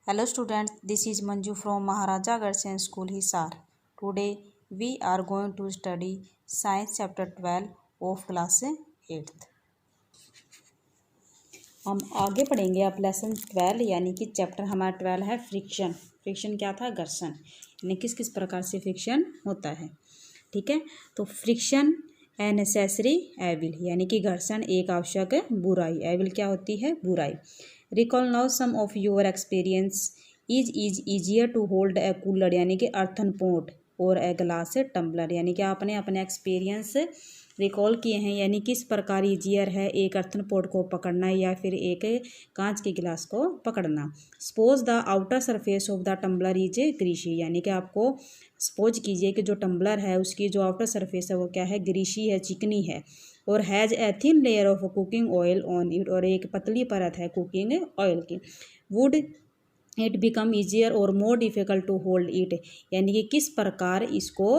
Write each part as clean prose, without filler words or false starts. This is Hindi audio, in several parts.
Hello students, this is Manju from Maharaja Garsen School Hisar. Today we are going to study Science chapter 12 of class 8th. हम आगे पढ़ेंगे अब लेसन 12 यानी कि चैप्टर हमारा 12 है फ्रिक्शन। फ्रिक्शन क्या था? घर्षण। यानी किस किस प्रकार से फ्रिक्शन होता है। ठीक है, तो फ्रिक्शन ए नेसेसरी एविल यानी कि घर्षण एक आवश्यक बुराई। एविल क्या होती है? बुराई। Recall now some of your experience. Is easier to hold a cooler यानी कि अर्थन पोट और ए ग्लास टम्बलर यानी कि आपने अपने एक्सपीरियंस रिकॉल किए हैं। यानी किस प्रकार ईजियर है एक अर्थन पोट को पकड़ना या फिर एक कांच के गिलास को पकड़ना। Suppose the outer surface of the tumbler is greasy यानी कि आपको सपोज कीजिए कि जो टम्बलर है उसकी जो आउटर सरफेस है वो क्या है? ग्रीशी है, चिकनी है। और has a thin layer of cooking oil on it और एक पतली परत है कुकिंग ऑयल की। Would it become easier or more difficult to hold it यानी कि किस प्रकार इसको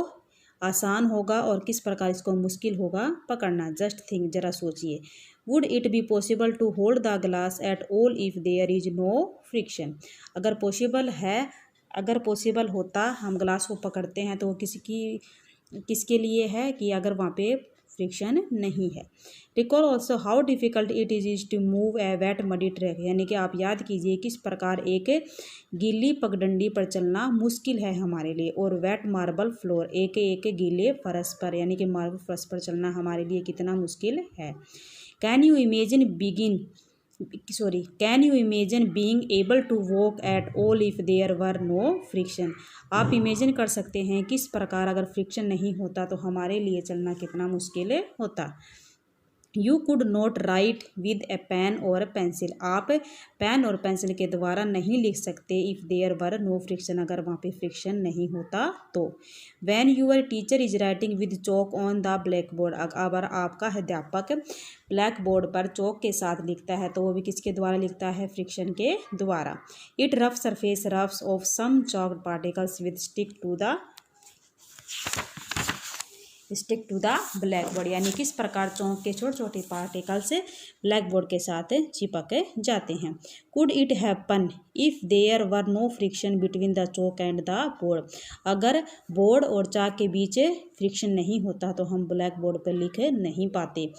आसान होगा और किस प्रकार इसको मुश्किल होगा पकड़ना। जस्ट थिंक, जरा सोचिए। Would it be possible to hold the glass at all if there is no friction. अगर पॉसिबल है, अगर पॉसिबल होता हम ग्लास को पकड़ते हैं तो वो किसके लिए है कि अगर वहाँ पे फ्रिक्शन नहीं है। Recall also how difficult it is to move a wet muddy track यानी कि आप याद कीजिए किस प्रकार एक गीली पगडंडी पर चलना मुश्किल है हमारे लिए। और वेट मार्बल फ्लोर एक गीले फर्श पर यानी कि मार्बल फर्श पर चलना हमारे लिए कितना मुश्किल है। Can you imagine being able to walk at all if there were no friction. आप इमेजिन कर सकते हैं किस प्रकार अगर फ्रिक्शन नहीं होता तो हमारे लिए चलना कितना मुश्किल होता। You could not write with a pen और पेंसिल। आप पेन और पेंसिल के द्वारा नहीं लिख सकते if there were no friction अगर वहाँ पे फ्रिक्शन नहीं होता तो। When your teacher is writing with chalk on the blackboard अगर आपका अध्यापक ब्लैक बोर्ड पर चौक के साथ लिखता है तो वो भी किसके द्वारा लिखता है? फ्रिक्शन के द्वारा। It rough surface rubs off some chalk particles with stick to the blackboard यानी किस प्रकार चौक के छोटे छोटे पार्टिकल्स ब्लैक बोर्ड के साथ चिपक जाते हैं। Could it happen if there were no friction between the chalk and the board. अगर बोर्ड और चाक के बीच फ्रिक्शन नहीं होता तो हम ब्लैक बोर्ड पर लिख नहीं पाते।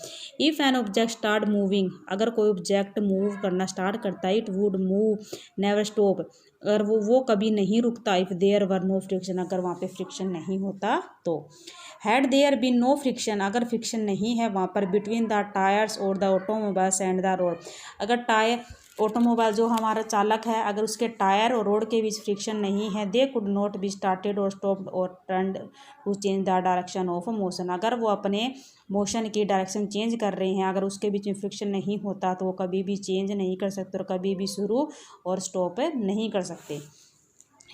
If an object start moving अगर कोई ऑब्जेक्ट मूव करना स्टार्ट करता है it would move never stop अगर वो कभी नहीं रुकता। If there were no friction अगर वहाँ पे फ्रिक्शन नहीं होता तो। Had there been no friction अगर फ्रिक्शन नहीं है वहाँ पर बिटवीन द टायर्स और the automobiles and the road अगर ऑटोमोबाइल जो हमारा चालक है अगर उसके टायर और रोड के बीच फ्रिक्शन नहीं है they could not be started or stopped or turned to change the direction of motion. अगर वो अपने मोशन की डायरेक्शन चेंज कर रहे हैं अगर उसके बीच में फ्रिक्शन नहीं होता तो वो कभी भी चेंज नहीं कर सकते और कभी भी शुरू और स्टॉप नहीं कर सकते।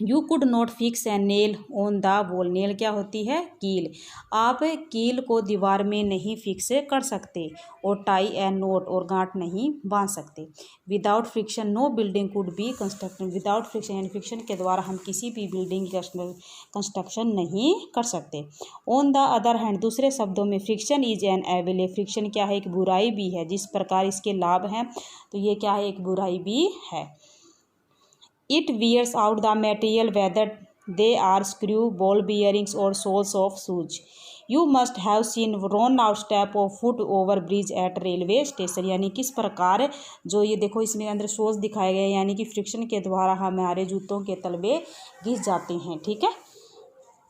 You could not fix a nail on the wall. Nail क्या होती है? कील। आप कील को दीवार में नहीं फिक्स कर सकते और टाई ए नोट और गांठ नहीं बांध सकते। Without friction no building could be constructed. Without friction यानी फ्रिक्शन के द्वारा हम किसी भी बिल्डिंग की कंस्ट्रक्शन नहीं कर सकते। ऑन द अदर हैंड दूसरे शब्दों में friction is an evil. Friction क्या है? एक बुराई भी है। जिस प्रकार इसके लाभ हैं तो ये क्या है? एक बुराई भी है। It wears out the material whether they are screw, ball bearings or soles of shoes. You must have seen worn out step of foot over bridge at railway station यानी किस प्रकार जो ये देखो इसमें अंदर सोल्स दिखाए गए यानी कि फ्रिक्शन के द्वारा हमारे जूतों के तलवे घिस जाते हैं। ठीक है।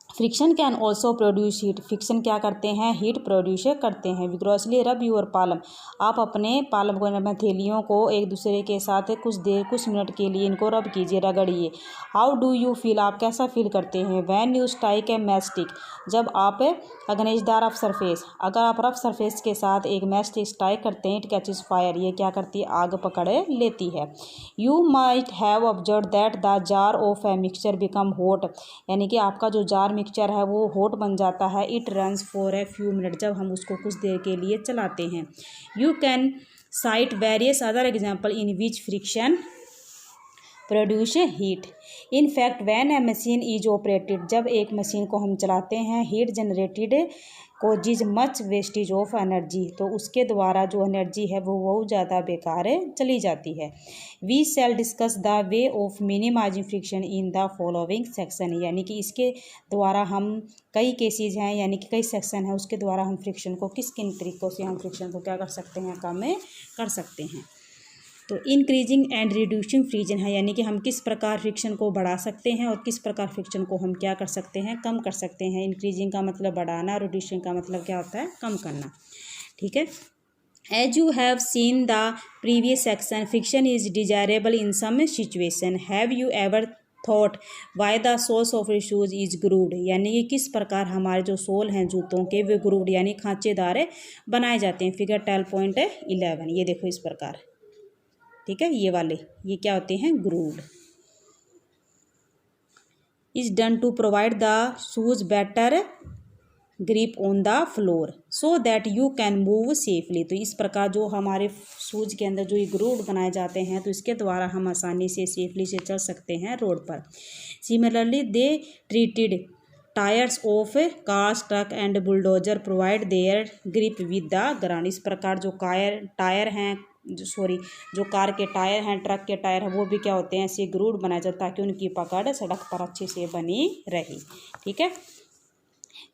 Friction can also produce heat. Friction क्या करते हैं? हीट प्रोड्यूस करते हैं। विग्रोसली रब यूर पालम आप अपने पालम को हथेलियों को एक दूसरे के साथ कुछ मिनट के लिए इनको रब कीजिए, रगड़िए। हाउ डू यू फील आप कैसा फील करते हैं? When you strike a match stick जब आप अगेंस्ट द रफ सरफेस अगर आप रफ सरफेस के साथ एक मैच स्टिक स्ट्राइक करते हैं इट कैचेस फायर ये क्या करती है? आग पकड़ लेती है। You might have observe that the jar of a mixture become hot यानी कि आपका जो जार मिक्सचर है वो हॉट बन जाता है। It runs for a few minute जब हम उसको कुछ देर के लिए चलाते हैं। You can site various other example in which friction produce heat. In fact when a machine is operated जब एक मशीन को हम चलाते हैं heat generated causes much wastage of energy, तो उसके द्वारा जो एनर्जी है वो बहुत ज़्यादा बेकार चली जाती है। We shall discuss the way of minimising friction in the following section, यानी कि इसके द्वारा हम कई केसेस हैं, यानी कि कई सेक्शन है, उसके द्वारा हम फ्रिक्शन को किन किन तरीक़ों से हम फ्रिक्शन को क्या कर सकते हैं, कम कर सकते हैं। तो इंक्रीजिंग एंड रिड्यूसिंग फ्रिक्शन है, यानी कि हम किस प्रकार फ्रिक्शन को बढ़ा सकते हैं और किस प्रकार फ्रिक्शन को हम क्या कर सकते हैं, कम कर सकते हैं। इंक्रीजिंग का मतलब बढ़ाना, रिड्यूसिंग का मतलब क्या होता है, कम करना। ठीक है। As you have seen the previous section, friction is desirable in some situation. Have you ever thought why the soles of shoes is grooved, यानी कि किस प्रकार हमारे जो सोल हैं जूतों के वे ग्रूव्ड यानी खांचेदार बनाए जाते हैं। फिगर 12.11, ये देखो इस प्रकार। ठीक है, ये वाले ये क्या होते हैं, grooved. Is done to provide the shoes better grip on the floor so that you can move safely, तो इस प्रकार जो हमारे शूज के अंदर जो ये ग्रूव्ड बनाए जाते हैं, तो इसके द्वारा हम आसानी से सेफली से चल सकते हैं रोड पर। Similarly they treated tyres of cars, truck and bulldozer provide there grip with the ground, इस प्रकार जो टायर हैं जो कार के टायर हैं, ट्रक के टायर हैं, वो भी क्या होते हैं, ऐसे ग्रूव्ड बनाए जाते ताकि उनकी पकड़ सड़क पर अच्छे से बनी रहे। ठीक है।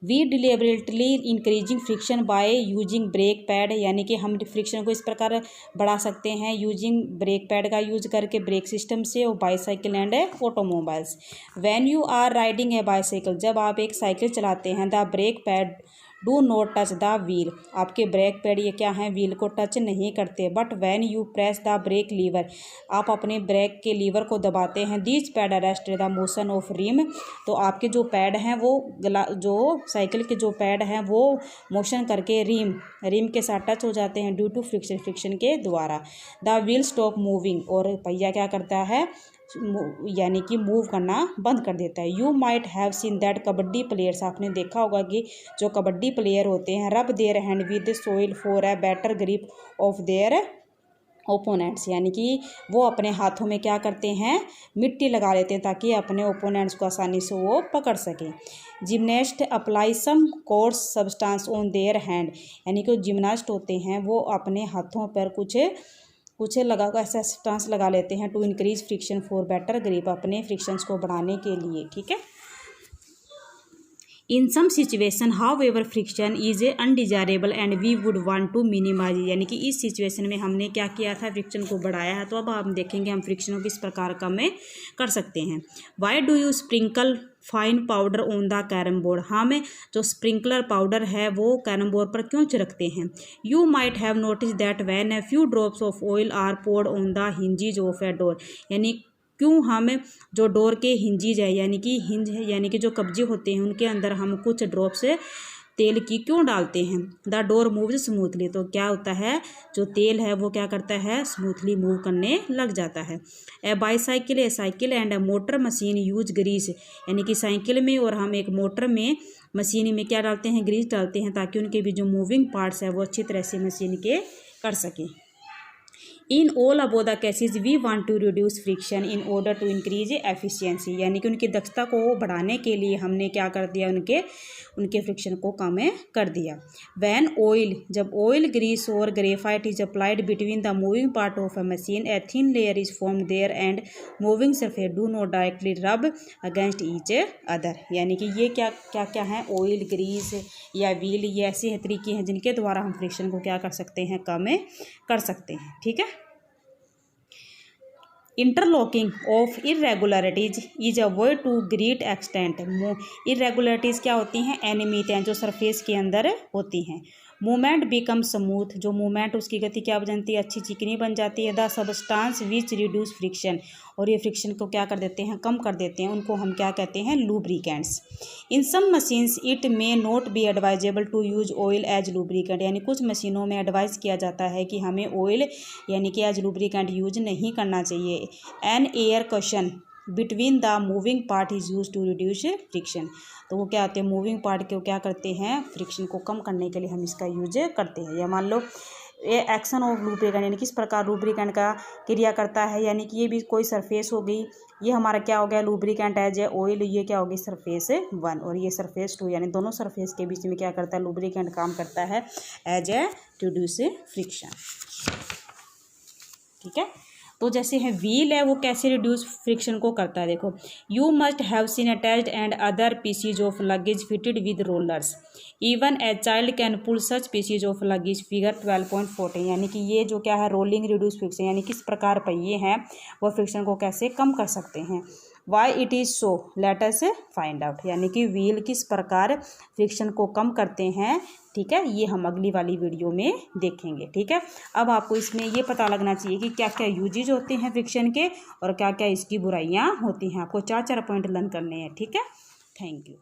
We deliberately increasing friction by using brake pad, यानी कि हम फ्रिक्शन को इस प्रकार बढ़ा सकते हैं यूजिंग ब्रेक पैड का यूज करके, ब्रेक सिस्टम से, और bicycle and automobiles. When you are riding a bicycle, जब आप एक साइकिल चलाते हैं, the brake pad do not touch the wheel, आपके ब्रेक पैड ये क्या हैं, व्हील को टच नहीं करते। But when you press the brake lever, आप अपने ब्रेक के लीवर को दबाते हैं, these pad arrest the motion of rim, तो आपके जो पैड हैं वो जो साइकिल के जो पैड हैं वो मोशन करके रिम के साथ टच हो जाते हैं ड्यू टू फ्रिक्शन के द्वारा। द व्हील स्टॉप मूविंग, और पहिया क्या करता है, यानी कि मूव करना बंद कर देता है। You might have seen that kabaddi players, आपने देखा होगा कि जो कबड्डी प्लेयर होते हैं, रब their hand with soil for a better grip of their opponents, यानी कि वो अपने हाथों में क्या करते हैं, मिट्टी लगा लेते हैं ताकि अपने ओपोनेंट्स को आसानी से वो पकड़ सकें। Gymnast apply some coarse substance on their hand, यानी कि जिमनास्ट होते हैं वो अपने हाथों पर कुछ लगा कर ऐसा सब्सटेंस लगा लेते हैं to increase friction for better grip, अपने फ्रिक्शंस को बढ़ाने के लिए। ठीक है। In some situation however friction is undesirable and we would want to minimize, यानी कि इस सिचुएशन में हमने क्या किया था, फ्रिक्शन को बढ़ाया है, तो अब हम देखेंगे हम फ्रिक्शन को किस प्रकार कम कर सकते हैं। Why do you sprinkle fine powder on the carrom board, हम जो स्प्रिंकलर पाउडर है वो कैरम बोर्ड पर क्यों छिड़कते हैं। You might have notice that when a few drops of oil are poured on the hinges of a door, यानी क्यों हम जो डोर के हिंजेज है, यानी कि हिंज यानी कि जो कब्जे होते हैं उनके अंदर हम कुछ ड्रॉप्स तेल की क्यों डालते हैं। द डोर मूव्स स्मूथली, तो क्या होता है, जो तेल है वो क्या करता है, स्मूथली मूव करने लग जाता है। A bicycle, a cycle and a motor machine use grease, यानी कि साइकिल में और हम एक मोटर में मशीन में क्या डालते हैं, ग्रीस डालते हैं ताकि उनके भी जो मूविंग पार्ट्स है वो अच्छी तरह से मशीन के कर सकें। In all above the cases we want to reduce friction in order to increase efficiency, यानी कि उनकी दक्षता को बढ़ाने के लिए हमने क्या कर दिया, उनके फ्रिक्शन को कम कर दिया। व्हेन ऑयल, जब ऑयल ग्रीस और graphite is applied between the moving part of a machine, a thin layer is form there and moving surface do not directly rub against each other, यानी कि ये क्या है, ऑयल, ग्रीस या व्हील, ये ऐसे तरीके हैं जिनके द्वारा हम फ्रिक्शन को क्या कर सकते हैं, कम कर सकते हैं। ठीक है। Interlocking of irregularities is avoid to great extent, irregularities क्या होती हैं, एनिमिट हैं जो सरफेस के अंदर होती हैं। मूवमेंट बिकम स्मूथ, जो मूवमेंट उसकी गति क्या बन जाती है, अच्छी चिकनी बन जाती है। The substance which reduce friction, और ये फ्रिक्शन को क्या कर देते हैं, कम कर देते हैं, उनको हम क्या कहते हैं, lubricants. In some machines it may not be advisable to use oil as lubricant, यानी कुछ मशीनों में एडवाइस किया जाता है कि हमें ऑयल यानी कि एज लुब्रिकेंट यूज नहीं करना चाहिए। An air cushion between the moving part is use to reduce friction, तो वो क्या होते हैं, मूविंग पार्ट को क्या करते हैं, फ्रिक्शन को कम करने के लिए हम इसका यूज करते हैं। या मान लो ये एक्शन ऑफ लुब्रिकेंट यानी किस प्रकार लुब्रिकेंट का क्रिया करता है, यानी कि ये भी कोई सरफेस हो गई, ये हमारा क्या हो गया लुब्रिकेंट एज ए ऑयल, ये क्या होगी सरफेस 1 और ये सरफेस 2, यानी दोनों सरफेस के बीच में क्या करता है लुब्रिकेंट काम करता है एज ए रिड्यूस फ्रिक्शन। ठीक है, तो जैसे है व्हील है वो कैसे रिड्यूस फ्रिक्शन को करता है, देखो you must have seen attached and other pieces of luggage fitted with rollers, even a child can pull such pieces of luggage, figure 12.14। यानी कि ये जो क्या है रोलिंग रिड्यूस फ्रिक्शन, यानी किस प्रकार पहिए हैं वो फ्रिक्शन को कैसे कम कर सकते हैं। Why it is so let us find out, यानी कि व्हील किस प्रकार फ्रिक्शन को कम करते हैं। ठीक है, ये हम अगली वाली वीडियो में देखेंगे। ठीक है, अब आपको इसमें ये पता लगना चाहिए कि क्या क्या यूजेज होते हैं फ्रिक्शन के और क्या क्या इसकी बुराइयां होती हैं। आपको 4 पॉइंट लर्न करने हैं। ठीक है, थैंक यू।